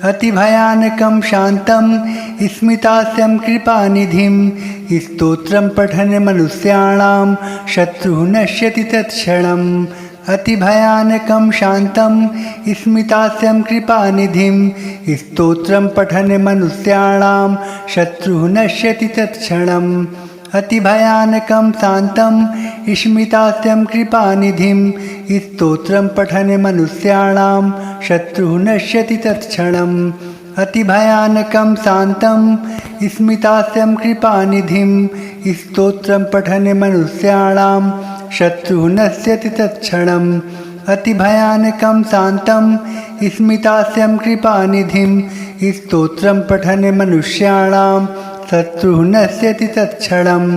अतिभयानकं शान्तं स्मितास्यं कृपानिधिं स्तोत्रं पठन् मनुष्याणां शत्रुः नश्यति तत्क्षणम् अतिभयानकं शान्तं स्मितास्यं कृपानिधिं स्तोत्रं पठन् मनुष्याणां शत्रुः नश्यति तत्क्षणम् अतिभयानकं शान्तं स्मितास्यं कृपानिधिं स्तोत्रं पठन् मनुष्याणां शत्रुः नश्यति तत्क्षणम् अतिभयानकं शान्तं स्मितास्यं कृपानिधिं स्तोत्रं पठन् मनुष्याणां शत्रुः नश्यति तत्क्षणम् अतिभयानकं शान्तं स्मितास्यं कृपानिधिं स्तोत्रं पठन् मनुष्याणां शत्रुः नश्यति तत्क्षणम्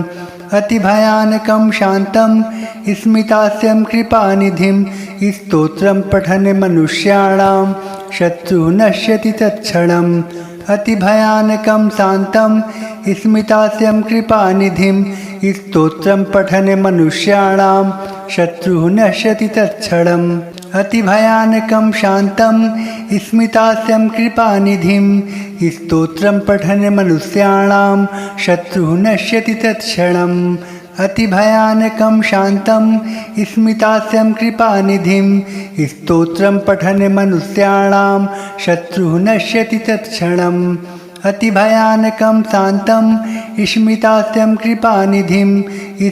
अतिभयानकं शान्तं स्मितास्यं कृपानिधिं स्तोत्रं पठन् मनुष्याणां शत्रुः नश्यति तत्क्षणम् अतिभयानकं शान्तं स्मितास्यं कृपानिधिं स्तोत्रं पठन् मनुष्याणां शत्रुः नश्यति तत्क्षणम् अतिभयानकं शान्तं स्मितास्यं कृपानिधिं स्तोत्रं पठन् मनुष्याणां शत्रुः नश्यति तत्क्षणम् अतिभयानकं शान्तं स्मितास्यं कृपानिधिं स्तोत्रं पठन् मनुष्याणां शत्रुः नश्यति तत्क्षणम् अतिभयानकं शान्तं स्मितास्यं कृपानिधिं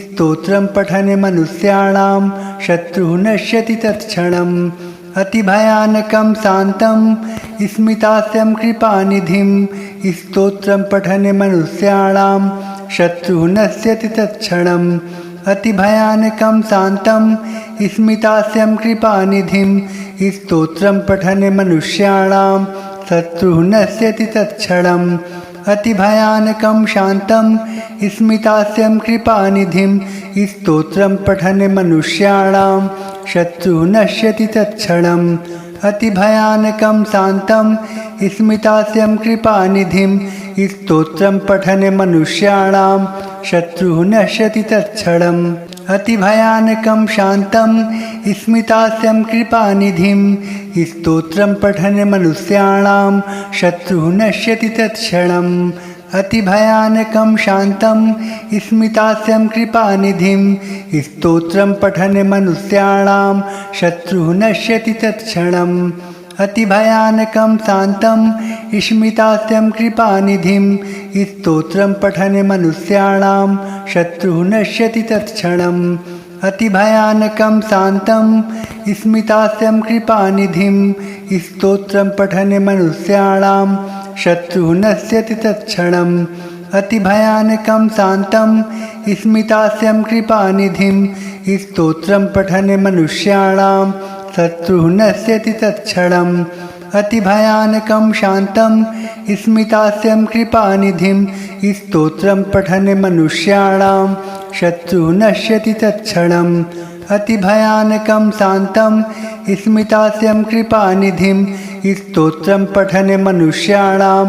स्तोत्रं पठन् मनुष्याणां शत्रुः नश्यति तत्क्षणम् अतिभयानकं शान्तं स्मितास्यं कृपानिधिं स्तोत्रं पठन् मनुष्याणां शत्रुः नश्यति तत्क्षणम् अतिभयानकं शान्तं स्मितास्यं कृपानिधिं स्तोत्रं पठन् मनुष्याणां शत्रुः नश्यति तत्क्षणम् अतिभयानकं शान्तं स्मितास्यं कृपानिधिं स्तोत्रं पठन् मनुष्याणां शत्रुः नश्यति तत्क्षणम् अतिभयानकं शान्तं स्मितास्यं कृपानिधिं स्तोत्रं पठन् मनुष्याणां शत्रुः नश्यति तत्क्षणम् अतिभयानकं शान्तं स्मितास्यं कृपानिधिं स्तोत्रं पठन् मनुष्याणां शत्रुः नश्यति तत्क्षणम् अतिभयानकं शान्तं स्मितास्यं कृपानिधिं स्तोत्रं पठन् मनुष्याणां शत्रुः नश्यति तत्क्षणम् अतिभयानकं शान्तं स्मितास्यं कृपानिधिं स्तोत्रं पठन् मनुष्याणां शत्रुः नश्यति तत्क्षणम् अतिभयानकं शान्तं स्मितास्यं कृपानिधिं स्तोत्रं पठन् मनुष्याणां शत्रुः नश्यति तत्क्षणम् अतिभयानकं शान्तं स्मितास्यं कृपानिधिं स्तोत्रं पठन् मनुष्याणां शत्रुः नश्यति तत्क्षणम् अतिभयानकं शान्तं स्मितास्यं कृपानिधिं स्तोत्रं पठन् मनुष्याणां शत्रुः नश्यति तत्क्षणम् अतिभयानकं शान्तं स्मितास्यं कृपानिधिं स्तोत्रं पठन् मनुष्याणां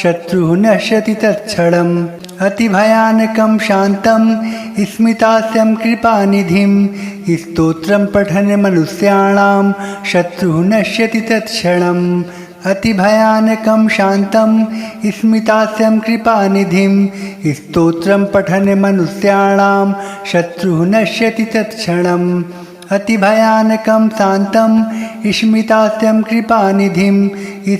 शत्रुः नश्यति तत्क्षणम् अतिभयानकं शान्तं स्मितास्यं कृपानिधिं स्तोत्रं पठन् मनुष्याणां शत्रुः नश्यति तत्क्षणम् अतिभयानकं शान्तं स्मितास्यं कृपानिधिं स्तोत्रं पठन् मनुष्याणां शत्रुः नश्यति तत्क्षणम् अतिभयानकं शान्तं स्मितास्यं कृपानिधिं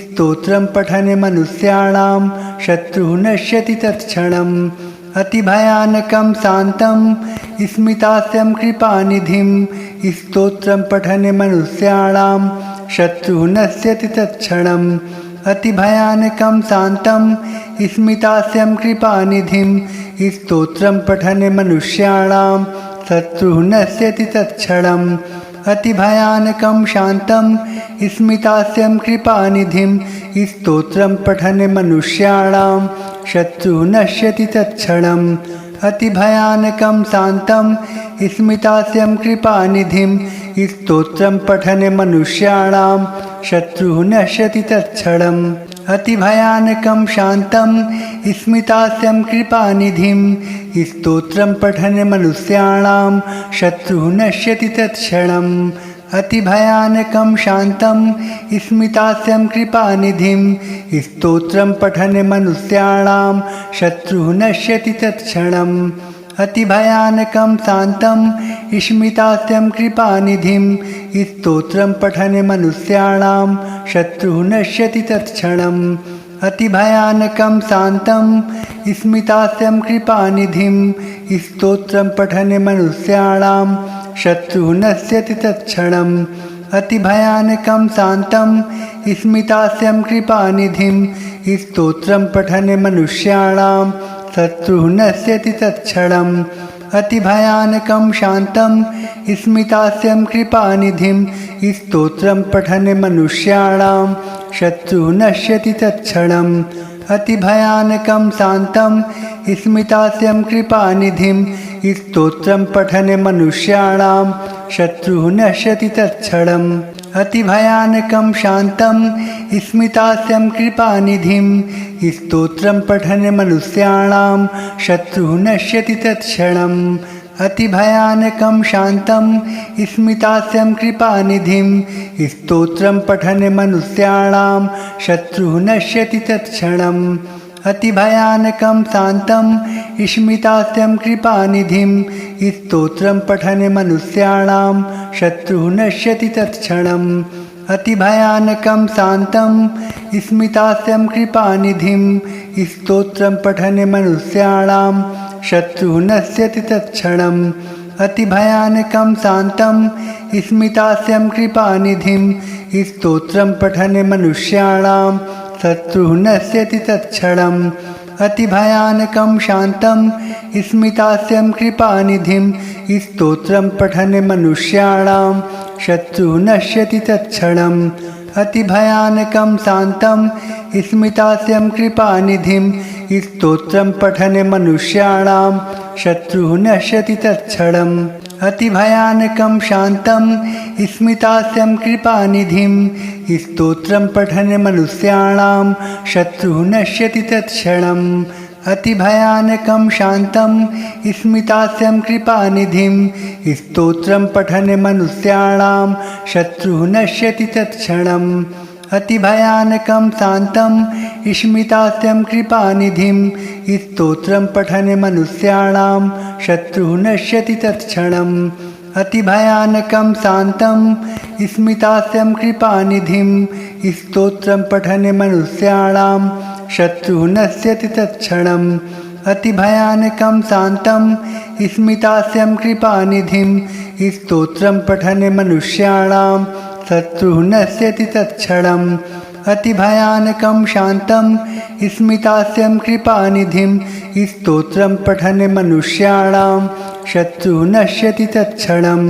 स्तोत्रं पठन् मनुष्याणां शत्रुः नश्यति तत्क्षणम् अतिभयानकं शान्तं स्मितास्यं कृपानिधिं स्तोत्रं पठन् मनुष्याणां शत्रुः नश्यति तत्क्षणम् अतिभयानकं शान्तं स्मितास्यं कृपानिधिं स्तोत्रं पठन् मनुष्याणां शत्रुः नश्यति तत्क्षणम् अतिभयानकं शान्तं स्मितास्यं कृपानिधिं स्तोत्रं पठन् मनुष्याणां शत्रुः नश्यति तत्क्षणम् अतिभयानकं शान्तं स्मितास्यं कृपानिधिं स्तोत्रं पठन् मनुष्याणां शत्रुः नश्यति तत्क्षणम् अतिभयानकं शान्तं स्मितास्यं कृपानिधिं स्तोत्रं पठन् मनुष्याणां शत्रुः नश्यति तत्क्षणम् अतिभयानकं शान्तं स्मितास्यं कृपानिधिं स्तोत्रं पठन् मनुष्याणां शत्रुः नश्यति तत्क्षणम् अतिभयानकं शान्तं स्मितास्यं कृपानिधिं स्तोत्रं पठन् मनुष्याणां शत्रुः नश्यति तत्क्षणम् अतिभयानकं शान्तं स्मितास्यं कृपानिधिं स्तोत्रं पठन् मनुष्याणां शत्रुः नश्यति तत्क्षणम् अतिभयानकं शान्तं स्मितास्यं कृपानिधिं स्तोत्रं पठन् मनुष्याणां शत्रुः नश्यति तत्क्षणम् अतिभयानकं शान्तं स्मितास्यं कृपानिधिं स्तोत्रं पठन् मनुष्याणां शत्रुः नश्यति तत्क्षणम् अतिभयानकं शान्तं स्मितास्यं कृपानिधिं स्तोत्रं पठन् मनुष्याणां शत्रुः नश्यति तत्क्षणम् अतिभयानकं शान्तं स्मितास्यं कृपानिधिं स्तोत्रं पठन् मनुष्याणां शत्रुः नश्यति तत्क्षणम् अतिभयानकं शान्तं स्मितास्यं कृपानिधिं स्तोत्रं पठन् मनुष्याणां शत्रुः नश्यति तत्क्षणम् अतिभयानकं शान्तं स्मितास्यं कृपानिधिं स्तोत्रं पठन् मनुष्याणां शत्रुः नश्यति तत्क्षणम् अतिभयानकं शान्तं स्मितास्यं कृपानिधिं स्तोत्रं पठन् मनुष्याणां शत्रुः नश्यति तत्क्षणम् अतिभयानकं शान्तं स्मितास्यं कृपानिधिं स्तोत्रं पठन् मनुष्याणां शत्रुः नश्यति तत्क्षणम् अतिभयानकं शान्तं स्मितास्यं कृपानिधिं स्तोत्रं पठन् मनुष्याणां शत्रुः नश्यति तत्क्षणम् अतिभयानकं शान्तं स्मितास्यं कृपानिधिं स्तोत्रं पठन् मनुष्याणां शत्रुः नश्यति तत्क्षणम् अतिभयानकं शान्तं स्मितास्यं कृपानिधिं स्तोत्रं पठन् मनुष्याणां शत्रुः नश्यति तत्क्षणम् अतिभयानकं शान्तं स्मितास्यं कृपानिधिं स्तोत्रं पठन् मनुष्याणां शत्रुः नश्यति तत्क्षणम् अतिभयानकं शान्तं स्मितास्यं कृपानिधिं स्तोत्रं पठन् मनुष्याणां शत्रुः नश्यति तत्क्षणम् अतिभयानकं शान्तं स्मितास्यं कृपानिधिं स्तोत्रं पठन् मनुष्याणां शत्रुः नश्यति तत्क्षणम् अतिभयानकं शान्तं स्मितास्यं कृपानिधिं स्तोत्रं पठन् मनुष्याणां शत्रुः नश्यति तत्क्षणम् अतिभयानकं शान्तं स्मितास्यं कृपानिधिं स्तोत्रं पठन् मनुष्याणां शत्रुः नश्यति तत्क्षणम्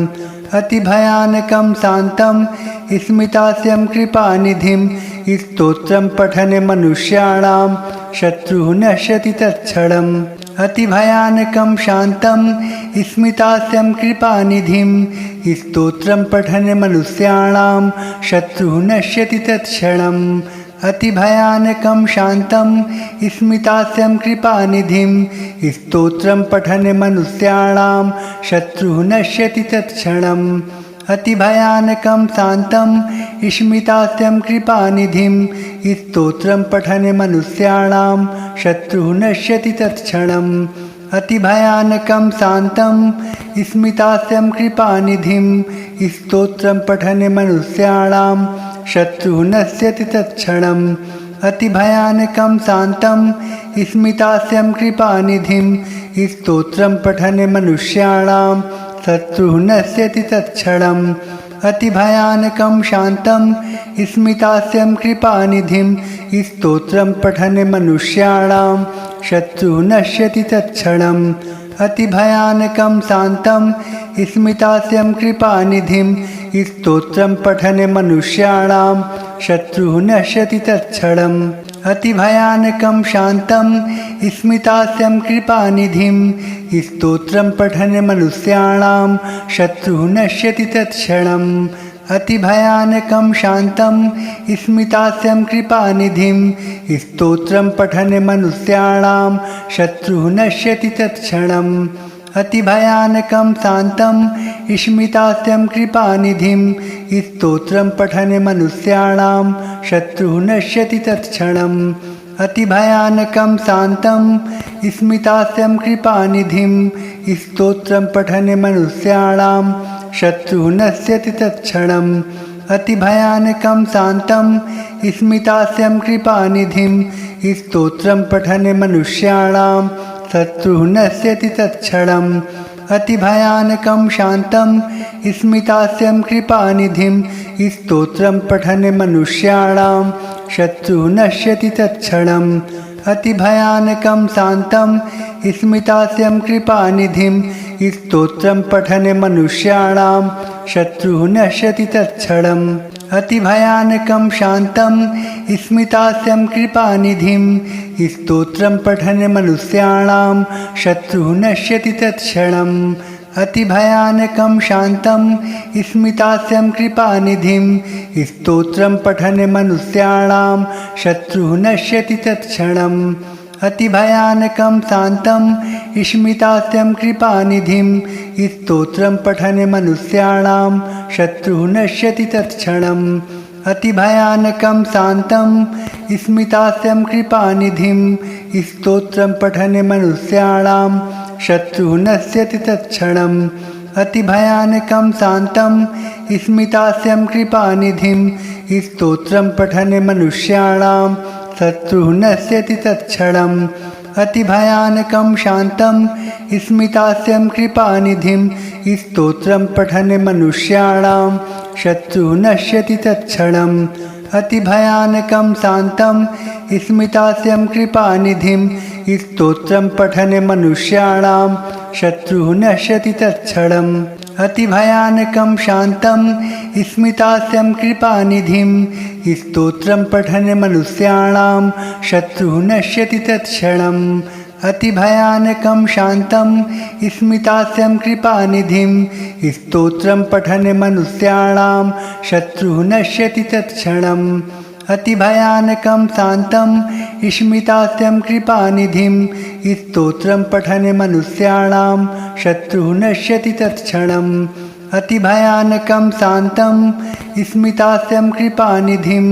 अतिभयानकं शान्तं स्मितास्यं कृपानिधिं स्तोत्रं पठन् मनुष्याणां शत्रुः नश्यति तत्क्षणम् अतिभयानकं शान्तं स्मितास्यं कृपानिधिं स्तोत्रं पठन् मनुष्याणां शत्रुः नश्यति तत्क्षणम् अतिभयानकं शान्तं स्मितास्यं कृपानिधिं स्तोत्रं पठन् मनुष्याणां शत्रुः नश्यति तत्क्षणम् अतिभयानकं शान्तं स्मितास्यं कृपानिधिं स्तोत्रं पठन् मनुष्याणां शत्रुः नश्यति तत्क्षणम् अतिभयानकं शान्तं स्मितास्यं कृपानिधिं स्तोत्रं पठन् मनुष्याणां शत्रुः नश्यति तत्क्षणम् अतिभयानकं शान्तं स्मितास्यं कृपानिधिं स्तोत्रं पठन् मनुष्याणां शत्रुः नश्यति तत्क्षणम् अतिभयानकं शान्तं स्मितास्यं कृपानिधिं स्तोत्रं पठन् मनुष्याणां शत्रुः नश्यति तत्क्षणम् अतिभयानकं शान्तं स्मितास्यं कृपानिधिं स्तोत्रं पठन् मनुष्याणां शत्रुः नश्यति तत्क्षणम् अतिभयानकं शान्तं स्मितास्यं कृपानिधिं स्तोत्रं पठन् मनुष्याणां शत्रुः नश्यति तत्क्षणम् अतिभयानकं शान्तं स्मितास्यं कृपानिधिं स्तोत्रं पठन् मनुष्याणां शत्रुः नश्यति तत्क्षणम् अतिभयानकं शान्तं स्मितास्यं कृपानिधिं स्तोत्रं पठने मनुष्याणां शत्रुः नश्यति तत्क्षणम् अतिभयानकं शान्तं स्मितास्यं कृपानिधिं स्तोत्रं पठने मनुष्याणां शत्रुः नश्यति तत्क्षणम् अतिभयानकं शान्तं स्मितास्यं कृपानिधिं स्तोत्रं पठने मनुष्याणां शत्रुः नश्यति तत्क्षणम् अतिभयानकं शान्तं स्मितास्यं कृपानिधिं स्तोत्रं पठने मनुष्याणां शत्रुः नश्यति तत्क्षणम् अतिभयानकं शान्तं स्मितास्यं कृपानिधिं स्तोत्रं पठने मनुष्याणां शत्रुः नश्यति तत्क्षणम् अतिभयानकं शान्तं स्मितास्यं कृपानिधिं स्तोत्रं पठने मनुष्याणां शत्रुः नश्यति तत्क्षणम् अतिभयानकं शान्तं स्मितास्यं कृपानिधिं स्तोत्रं पठने मनुष्याणां शत्रुः नश्यति तत्क्षणम् अतिभयानकं शान्तं स्मितास्यं कृपानिधिं स्तोत्रं पठने मनुष्याणां शत्रुः नश्यति तत्क्षणम् अतिभयानकं शान्तं स्मितास्यं कृपानिधिं स्तोत्रं पठने मनुष्याणां शत्रुः नश्यति तत्क्षणम् अतिभयानकं शान्तं स्मितास्यं कृपानिधिं स्तोत्रं पठने मनुष्याणां शत्रुः नश्यति तत्क्षणम् अतिभयानकं शान्तं स्मितास्यं कृपानिधिं स्तोत्रं पठने मनुष्याणां शत्रुः नश्यति तत्क्षणम् अतिभयानकं शान्तं स्मितास्यं कृपानिधिं स्तोत्रं पठने मनुष्याणां शत्रुः नश्यति तत्क्षणम् अतिभयानकं शान्तं स्मितास्यं कृपानिधिं स्तोत्रं पठने मनुष्याणां शत्रुः नश्यति तत्क्षणम् अतिभयानकं शान्तं स्मितास्यं कृपानिधिं स्तोत्रं पठने मनुष्याणां शत्रुः नश्यति तत्क्षणम् अतिभयानकं शान्तं स्मितास्यं कृपानिधिं स्तोत्रं पठने मनुष्याणां शत्रुः नश्यति तत्क्षणम् अतिभयानकं शान्तं स्मितास्यं कृपानिधिं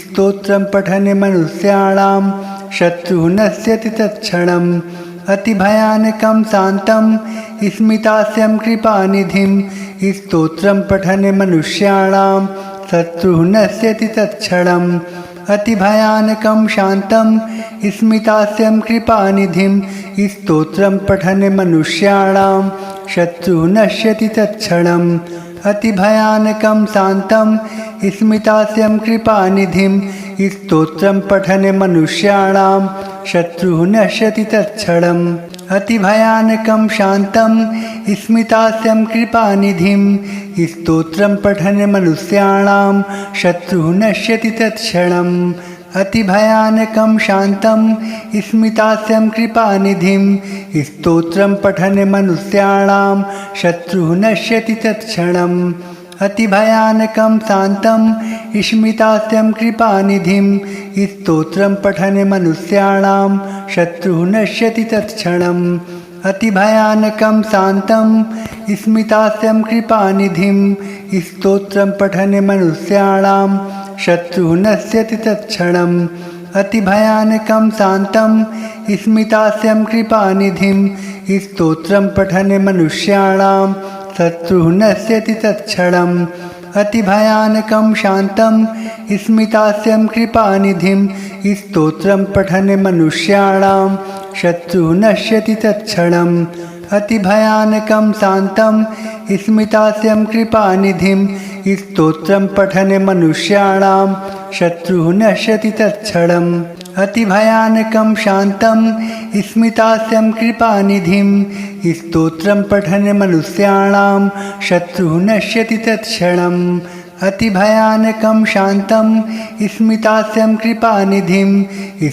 स्तोत्रं पठने मनुष्याणां शत्रुः नश्यति तत्क्षणम् अतिभयानकं शान्तं स्मितास्यं कृपानिधिं स्तोत्रं पठने मनुष्याणां शत्रुः नश्यति तत्क्षणम् अतिभयानकं शान्तं स्मितास्यं कृपानिधिं स्तोत्रं पठने मनुष्याणां शत्रुः नश्यति तत्क्षणम् अतिभयानकं शान्तं स्मितास्यं कृपानिधिं स्तोत्रं पठने मनुष्याणां शत्रुः नश्यति तत्क्षणम् अतिभयानकं शान्तं स्मितास्यं कृपानिधिं स्तोत्रं पठने मनुष्याणां शत्रुः नश्यति तत्क्षणम् अतिभयानकं शान्तं स्मितास्यं कृपानिधिं स्तोत्रं पठने मनुष्याणां शत्रुः नश्यति तत्क्षणम् अतिभयानकं शान्तं स्मितास्यं कृपानिधिं स्तोत्रं पठने मनुष्याणां शत्रुः नश्यति तत्क्षणम् अतिभयानकं शान्तं स्मितास्यं कृपानिधिं स्तोत्रं पठने मनुष्याणां शत्रुः नश्यति तत्क्षणम् अतिभयानकं शान्तं स्मितास्यं कृपानिधिं स्तोत्रं पठने मनुष्याणां शत्रुः नश्यति तत्क्षणम् अतिभयानकं शान्तं स्मितास्यं कृपानिधिं स्तोत्रं पठने मनुष्याणां शत्रुः नश्यति तत्क्षणम् अतिभयानकं शान्तं स्मितास्यं कृपानिधिं स्तोत्रं पठने मनुष्याणां शत्रुः नश्यति तत्क्षणम् अतिभयानकं शान्तं स्मितास्यं कृपानिधिं स्तोत्रं पठने मनुष्याणां शत्रुः नश्यति तत्क्षणम् अतिभयानकं शान्तं स्मितास्यं कृपानिधिं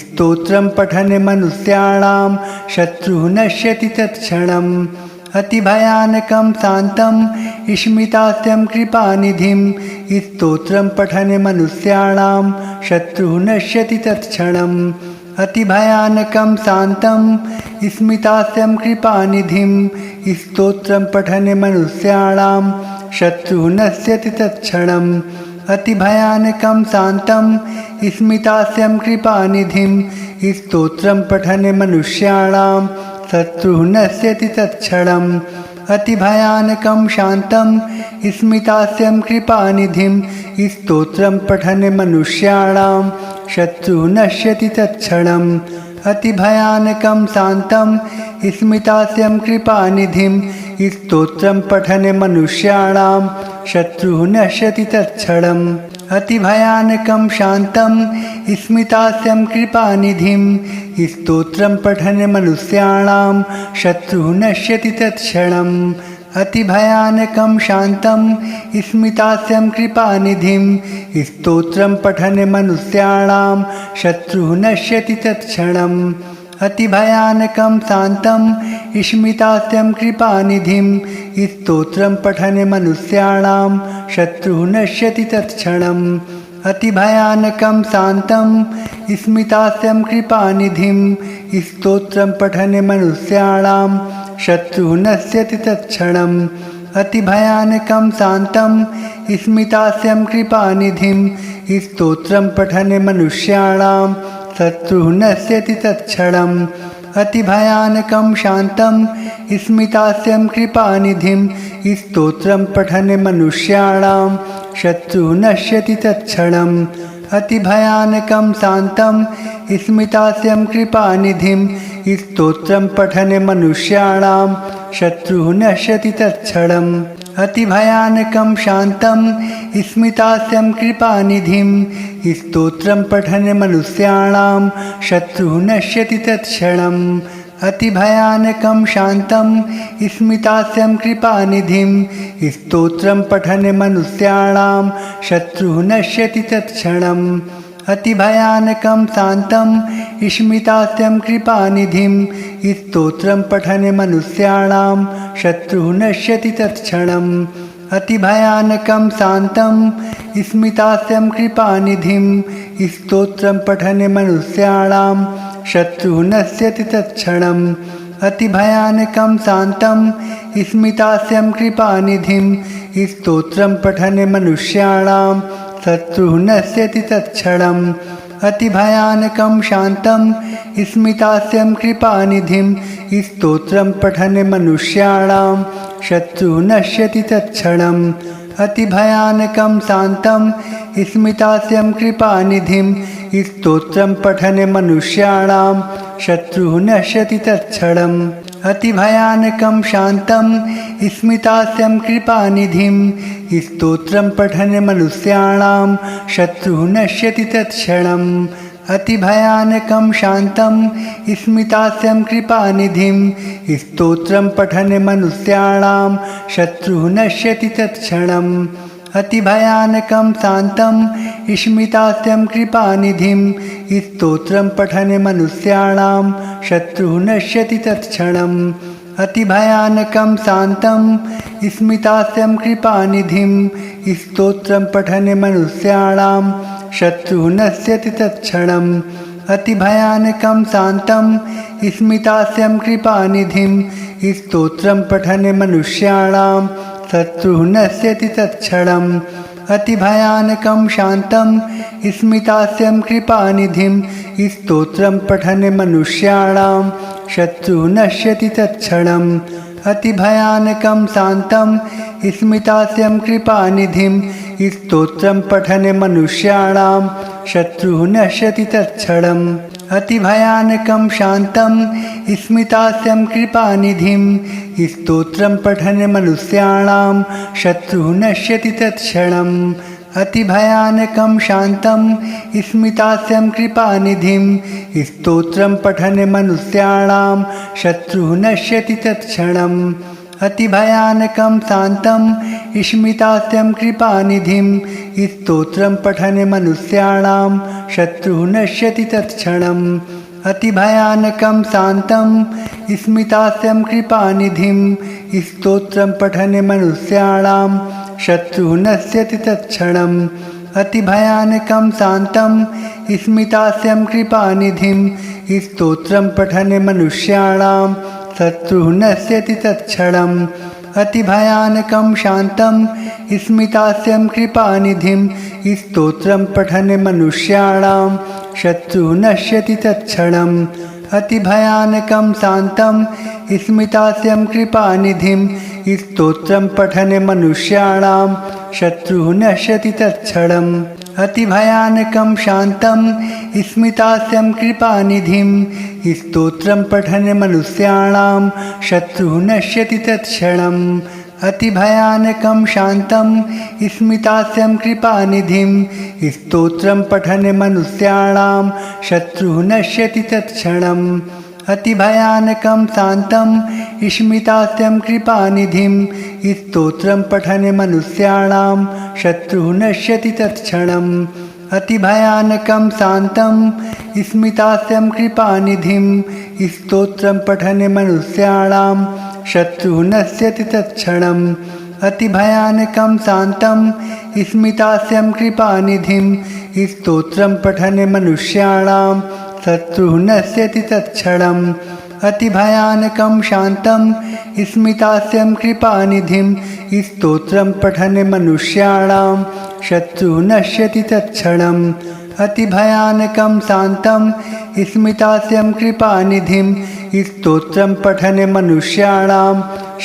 स्तोत्रं पठने मनुष्याणां शत्रुः नश्यति तत्क्षणम् अतिभयानकं शान्तं स्मितास्यं कृपानिधिं स्तोत्रं पठने मनुष्याणां शत्रुः नश्यति तत्क्षणम् अतिभयानकं शान्तं स्मितास्यं कृपानिधिं स्तोत्रं पठने मनुष्याणां शत्रुः नश्यति तत्क्षणम् अतिभयानकं शान्तं स्मितास्यं कृपानिधिं स्तोत्रं पठने मनुष्याणां शत्रुः नश्यति तत्क्षणम् अतिभयानकं शान्तं स्मितास्यं कृपानिधिं स्तोत्रं पठने मनुष्याणां शत्रुः नश्यति तत्क्षणम् अतिभयानकं शान्तं स्मितास्यं कृपानिधिं स्तोत्रं पठने मनुष्याणां शत्रुः नश्यति तत्क्षणम् अतिभयानकं शान्तं स्मितास्यं कृपानिधिं स्तोत्रं पठने मनुष्याणां शत्रुः नश्यति तत्क्षणम् अतिभयानकं शान्तं स्मितास्यं कृपानिधिं स्तोत्रं पठने मनुष्याणां शत्रुः नश्यति तत्क्षणम् अतिभयानकं शान्तं स्मितास्यं कृपानिधिं स्तोत्रं पठने मनुष्याणां शत्रुः नश्यति तत्क्षणम् अतिभयानकं शान्तं स्मितास्यं कृपानिधिं स्तोत्रं पठने मनुष्याणां शत्रुः नश्यति तत्क्षणम् अतिभयानकं शान्तं स्मितास्यं कृपानिधिं स्तोत्रं पठने मनुष्याणां शत्रुः नश्यति तत्क्षणम् अतिभयानकं शान्तं स्मितास्यं कृपानिधिं स्तोत्रं पठने मनुष्याणां शत्रुः नश्यति तत्क्षणम् अतिभयानकं शान्तं स्मितास्यं कृपानिधिं स्तोत्रं पठने मनुष्याणां शत्रुः नश्यति तत्क्षणम् अतिभयानकं शान्तं स्मितास्यं कृपानिधिं स्तोत्रं पठने मनुष्याणां शत्रुः नश्यति तत्क्षणम् अतिभयानकं शान्तं स्मितास्यं कृपानिधिं स्तोत्रं पठने मनुष्याणां शत्रुः नश्यति तत्क्षणम् अतिभयानकं शान्तं स्मितास्यं कृपानिधिं स्तोत्रं पठने मनुष्याणां शत्रुः नश्यति तत्क्षणम् अतिभयानकं शान्तं स्मितास्यं कृपानिधिं स्तोत्रं पठने मनुष्याणां शत्रुः नश्यति तत्क्षणम् अतिभयानकं शान्तं स्मितास्यं कृपानिधिं स्तोत्रं पठने मनुष्याणां शत्रुः नश्यति तत्क्षणम् अतिभयानकं शान्तं स्मितास्यं कृपानिधिं स्तोत्रं पठने मनुष्याणां शत्रुः नश्यति तत्क्षणम् अतिभयानकं शान्तं स्मितास्यं कृपानिधिं स्तोत्रं पठने मनुष्याणां शत्रुः नश्यति तत्क्षणम् अतिभयानकं शान्तं स्मितास्यं कृपानिधिं स्तोत्रं पठने मनुष्याणां शत्रुः नश्यति तत्क्षणम् अतिभयानकं शान्तं स्मितास्यं कृपानिधिं स्तोत्रं पठने मनुष्याणां शत्रुः नश्यति तत्क्षणम् अतिभयानकं शान्तं स्मितास्यं कृपानिधिं स्तोत्रं पठने मनुष्याणां शत्रुः नश्यति तत्क्षणम् अतिभयानकं शान्तं स्मितास्यं कृपानिधिं स्तोत्रं पठने मनुष्याणां शत्रुः नश्यति तत्क्षणम् अतिभयानकं शान्तं स्मितास्यं कृपानिधिं स्तोत्रं पठने मनुष्याणां शत्रुः नश्यति तत्क्षणम् अतिभयानकं शान्तं स्मितास्यं कृपानिधिं स्तोत्रं पठने मनुष्याणां शत्रुः नश्यति तत्क्षणम् अतिभयानकं शान्तं स्मितास्यं कृपानिधिं स्तोत्रं पठने मनुष्याणां शत्रुः नश्यति तत्क्षणम् अतिभयानकं शान्तं स्मितास्यं कृपानिधिं स्तोत्रं पठने मनुष्याणां शत्रुः नश्यति तत्क्षणम् अतिभयानकं शान्तं स्मितास्यं कृपानिधिं स्तोत्रं पठने मनुष्याणां शत्रुः नश्यति तत्क्षणम् अतिभयानकं शान्तं स्मितास्यं कृपानिधिं स्तोत्रं पठने मनुष्याणां शत्रुः नश्यति तत्क्षणम् अतिभयानकं शान्तं स्मितास्यं कृपानिधिं स्तोत्रं पठने मनुष्याणां शत्रुः नश्यति तत्क्षणम् अतिभयानकं शान्तं स्मितास्यं कृपानिधिं स्तोत्रं पठने मनुष्याणां शत्रुः नश्यति तत्क्षणम् अतिभयानकं शान्तं स्मितास्यं कृपानिधिं स्तोत्रं पठने मनुष्याणां शत्रुः नश्यति तत्क्षणम् अतिभयानकं शान्तं स्मितास्यं कृपानिधिं स्तोत्रं पठने मनुष्याणां शत्रुः नश्यति तत्क्षणम् अतिभयानकं शान्तं स्मितास्यं कृपानिधिं स्तोत्रं पठने मनुष्याणां शत्रुः नश्यति तत्क्षणम् अतिभयानकं शान्तं स्मितास्यं कृपानिधिं स्तोत्रं पठने मनुष्याणां शत्रुः नश्यति तत्क्षणम् अतिभयानकं शान्तं स्मितास्यं कृपानिधिं स्तोत्रं पठने मनुष्याणां शत्रुः नश्यति तत्क्षणम् अतिभयानकं शान्तं स्मितास्यं कृपानिधिं स्तोत्रं पठने मनुष्याणां शत्रुः नश्यति तत्क्षणम् अतिभयानकं शान्तं स्मितास्यं कृपानिधिं स्तोत्रं पठने मनुष्याणां शत्रुः नश्यति तत्क्षणम् अतिभयानकं शान्तं स्मितास्यं कृपानिधिं स्तोत्रं पठने मनुष्याणां शत्रुः नश्यति तत्क्षणम् अतिभयानकं शान्तं स्मितास्यं कृपानिधिं स्तोत्रं पठने मनुष्याणां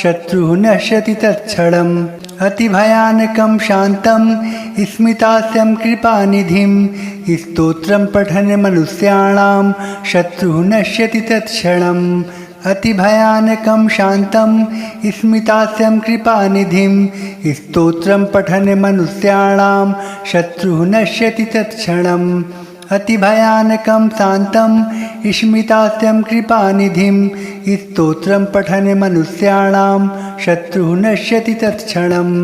शत्रुः नश्यति तत्क्षणम् अतिभयानकं शान्तं स्मितास्यं कृपानिधिं स्तोत्रं पठने मनुष्याणां शत्रुः नश्यति तत्क्षणम् अतिभयानकं शान्तं स्मितास्यं कृपानिधिं स्तोत्रं पठने मनुष्याणां शत्रुः नश्यति तत्क्षणम् अतिभयानकं शान्तं स्मितास्यं कृपानिधिं स्तोत्रं पठने मनुष्याणां शत्रुः नश्यति तत्क्षणम्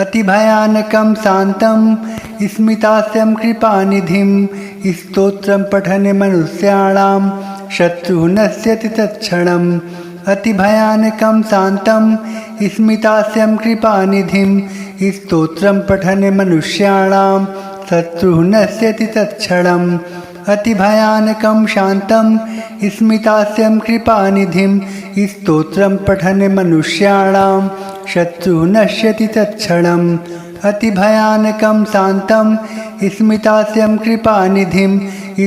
अतिभयानकं शान्तं स्मितास्यं कृपानिधिं स्तोत्रं पठने मनुष्याणां शत्रुः नश्यति तत्क्षणम् अतिभयानकं शान्तं स्मितास्यं कृपानिधिं स्तोत्रं पठने मनुष्याणां शत्रुः नश्यति तत्क्षणम् अतिभयानकं शान्तं स्मितास्यं कृपानिधिं स्तोत्रं पठने मनुष्याणां शत्रुः नश्यति तत्क्षणम् अतिभयानकं शान्तं स्मितास्यं कृपानिधिं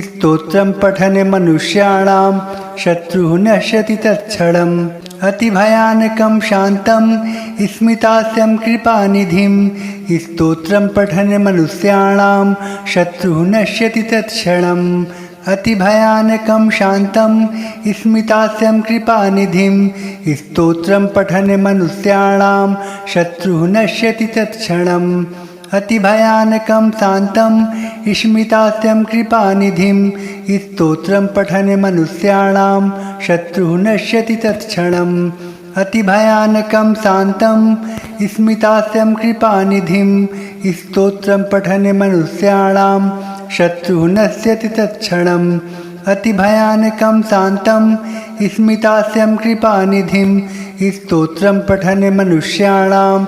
स्तोत्रं पठने मनुष्याणां शत्रुः नश्यति तत्क्षणम् अतिभयानकं शान्तं स्मितास्यं कृपानिधिं स्तोत्रं पठने मनुष्याणां शत्रुः नश्यति तत्क्षणम् अतिभयानकं शान्तं स्मितास्यं कृपानिधिं स्तोत्रं पठने मनुष्याणां शत्रुः नश्यति तत्क्षणम् अतिभयानकं शान्तं स्मितास्यं कृपानिधिं स्तोत्रं पठने मनुष्याणां शत्रुः नश्यति तत्क्षणम् अतिभयानकं शान्तं स्मितास्यं कृपानिधिं स्तोत्रं पठने मनुष्याणां शत्रुः नश्यति तत्क्षणम् अतिभयानकं शान्तं स्मितास्यं कृपानिधिं स्तोत्रं पठने मनुष्याणां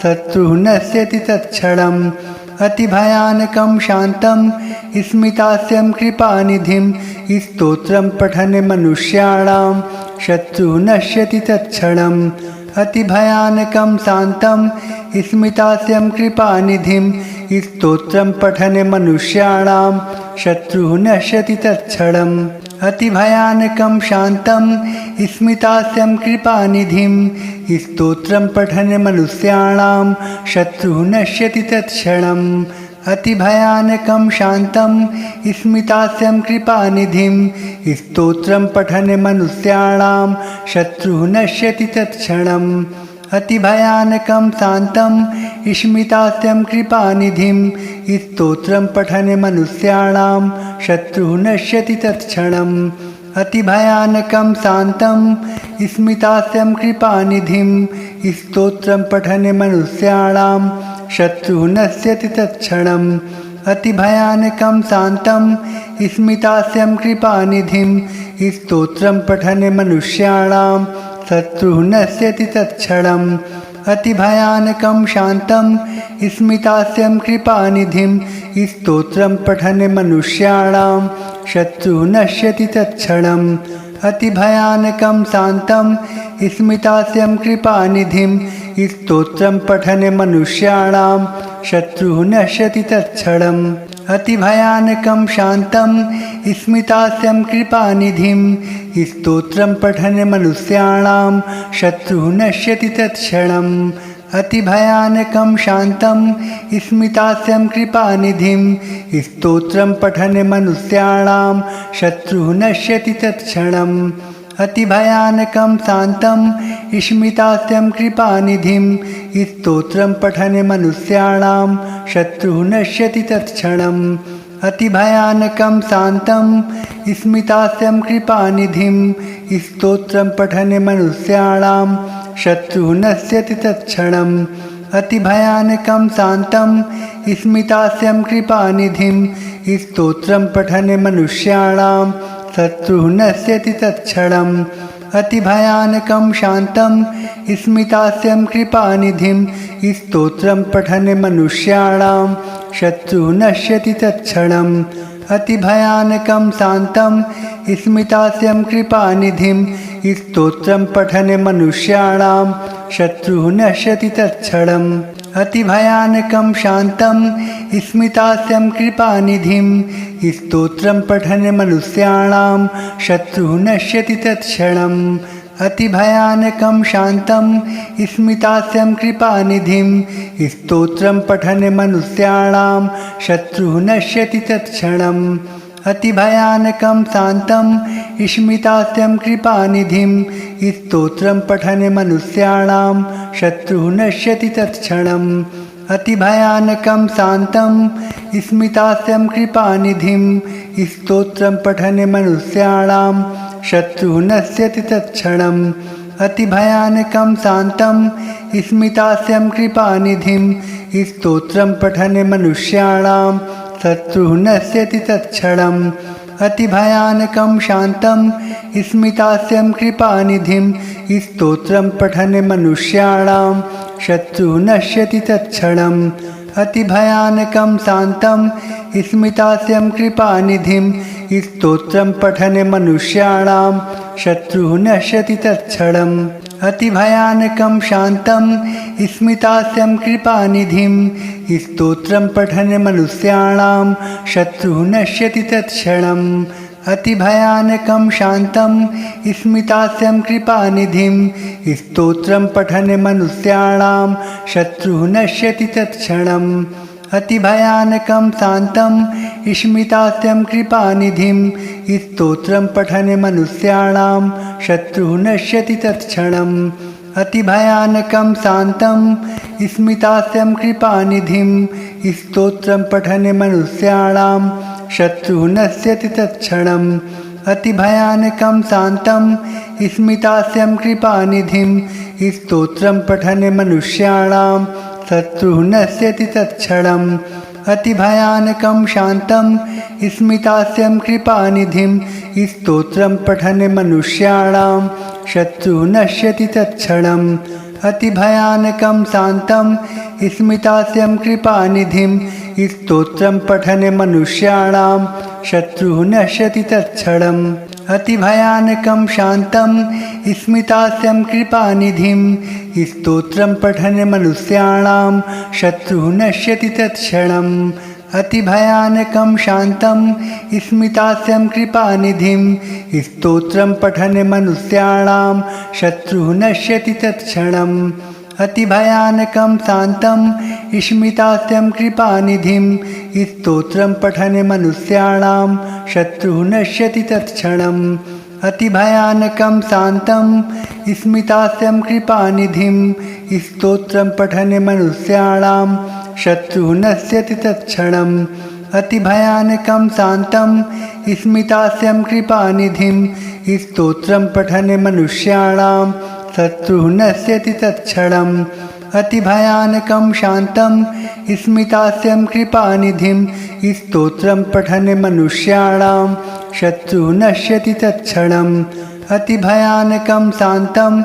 शत्रुः नश्यति तत्क्षणम् अतिभयानकं शान्तं स्मितास्यं कृपानिधिं स्तोत्रं पठने मनुष्याणां शत्रुः नश्यति तत्क्षणम् अतिभयानकं शान्तं स्मितास्यं कृपानिधिं स्तोत्रं पठने मनुष्याणां शत्रुः नश्यति तत्क्षणम् अतिभयानकं शान्तं स्मितास्यं कृपानिधिं स्तोत्रं पठने मनुष्याणां शत्रुः नश्यति तत्क्षणम् अतिभयानकं शान्तं स्मितास्यं कृपानिधिं स्तोत्रं पठने मनुष्याणां शत्रुः नश्यति तत्क्षणम् अतिभयानकं शान्तं स्मितास्यं कृपानिधिं स्तोत्रं पठने मनुष्याणां शत्रुः नश्यति तत्क्षणम् अतिभयानकं शान्तं स्मितास्यं कृपानिधिं स्तोत्रं पठने मनुष्याणां शत्रुः नश्यति तत्क्षणम् अतिभयानकं शान्तं स्मितास्यं कृपानिधिं स्तोत्रं पठने मनुष्याणां शत्रुः नश्यति तत्क्षणम् अतिभयानकं शान्तं स्मितास्यं कृपानिधिं स्तोत्रं पठने मनुष्याणां शत्रुः नश्यति तत्क्षणम् अतिभयानकं शान्तं स्मितास्यं कृपानिधिं स्तोत्रं पठने मनुष्याणां शत्रुः नश्यति तत्क्षणम् अतिभयानकं शान्तं स्मितास्यं कृपानिधिं स्तोत्रं पठने मनुष्याणां शत्रुः नश्यति तत्क्षणम् अतिभयानकं शान्तं स्मितास्यं कृपानिधिं स्तोत्रं पठने मनुष्याणां शत्रुः नश्यति तत्क्षणम् अतिभयानकं शान्तं स्मितास्यं कृपानिधिं स्तोत्रं पठने मनुष्याणां शत्रुः नश्यति तत्क्षणम् अतिभयानकं शान्तं स्मितास्यं कृपानिधिं स्तोत्रं पठने मनुष्याणां शत्रुः नश्यति तत्क्षणम् अतिभयानकं शान्तं स्मितास्यं कृपानिधिं स्तोत्रं पठने मनुष्याणां शत्रुः नश्यति तत्क्षणम् अतिभयानकं शान्तं स्मितास्यं कृपानिधिं स्तोत्रं पठने मनुष्याणां शत्रुः नश्यति तत्क्षणम् अतिभयानकं शान्तं स्मितास्यं कृपानिधिं स्तोत्रं पठने मनुष्याणां शत्रुः नश्यति तत्क्षणम् अतिभयानकं शान्तं स्मितास्यं कृपानिधिं स्तोत्रं पठने मनुष्याणां शत्रुः नश्यति तत्क्षणम् अतिभयानकं शान्तं स्मितास्यं कृपानिधिं स्तोत्रं पठने मनुष्याणां शत्रुः नश्यति तत्क्षणम् अतिभयानकं शान्तं स्मितास्यं कृपानिधिं स्तोत्रं पठने मनुष्याणां शत्रुः नश्यति तत्क्षणम् अतिभयानकं शान्तं स्मितास्यं कृपानिधिं स्तोत्रं पठने मनुष्याणां शत्रुः नश्यति तत्क्षणम् अतिभयानकं शान्तं स्मितास्यं कृपानिधिं स्तोत्रं पठने मनुष्याणां शत्रुः नश्यति तत्क्षणम् अतिभयानकं शान्तं स्मितास्यं कृपानिधिं स्तोत्रं पठने मनुष्याणां शत्रुः नश्यति तत्क्षणम् अतिभयानकं शान्तं स्मितास्यं कृपानिधिं स्तोत्रं पठने मनुष्याणां शत्रुः नश्यति तत्क्षणम् अतिभयानकं शान्तं स्मितास्यं कृपानिधिं स्तोत्रं पठने मनुष्याणां शत्रुः नश्यति तत्क्षणम् अतिभयानकं शान्तं स्मितास्यं कृपानिधिं स्तोत्रं पठने मनुष्याणां शत्रुः नश्यति तत्क्षणम् अतिभयानकं शान्तं स्मितास्यं कृपानिधिं स्तोत्रं पठने मनुष्याणां शत्रुः नश्यति तत्क्षणम् अतिभयानकं शान्तं स्मितास्यं कृपानिधिं स्तोत्रं पठने मनुष्याणां शत्रुः नश्यति तत्क्षणम् अतिभयानकं शान्तं स्मितास्यं कृपानिधिं स्तोत्रं पठने मनुष्याणां शत्रुः नश्यति तत्क्षणम् अतिभयानकं शान्तं स्मितास्यं कृपानिधिं स्तोत्रं पठने मनुष्याणां शत्रुः नश्यति तत्क्षणम् अतिभयानकं शान्तं स्मितास्यं कृपानिधिं स्तोत्रं पठने मनुष्याणां शत्रुः नश्यति तत्क्षणम् अतिभयानकं शान्तं स्मितास्यं कृपानिधिं स्तोत्रं पठने मनुष्याणां शत्रुः नश्यति तत्क्षणम् अतिभयानकं शान्तं स्मितास्यं कृपानिधिं स्तोत्रं पठने मनुष्याणां शत्रुः नश्यति तत्क्षणम् अतिभयानकं शान्तं स्मितास्यं कृपानिधिं स्तोत्रं पठने मनुष्याणां शत्रुः नश्यति तत्क्षणम् अतिभयानकं शान्तं स्मितास्यं कृपानिधिं स्तोत्रं पठने मनुष्याणां शत्रुः नश्यति तत्क्षणम् अतिभयानकं शान्तं स्मितास्यं कृपानिधिं स्तोत्रं पठने मनुष्याणां शत्रुः नश्यति तत्क्षणम् अतिभयानकं शान्तं स्मितास्यं कृपानिधिं स्तोत्रं पठने मनुष्याणां शत्रुः नश्यति तत्क्षणम् अतिभयानकं शान्तं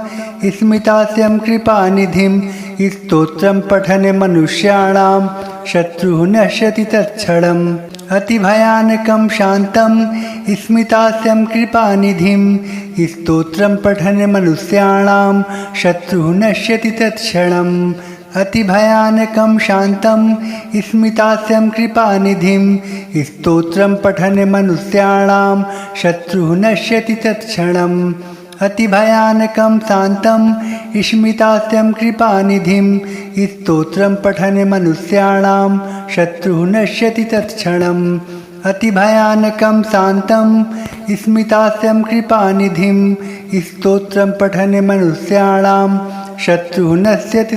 स्मितास्यं कृपानिधिं स्तोत्रं पठने मनुष्याणां शत्रुः नश्यति तत्क्षणम् अतिभयानकं शान्तं स्मितास्यं कृपानिधिं स्तोत्रं पठने मनुष्याणां शत्रुः नश्यति तत्क्षणम् अतिभयानकं शान्तं स्मितास्यं कृपानिधिं स्तोत्रं पठने मनुष्याणां शत्रुः नश्यति तत्क्षणम् अतिभयानकं शान्तं स्मितास्यं कृपानिधिं स्तोत्रं पठने मनुष्याणां शत्रुः नश्यति तत्क्षणम् अतिभयानकं शान्तं स्मितास्यं कृपानिधिं स्तोत्रं पठने मनुष्याणां शत्रुः नश्यति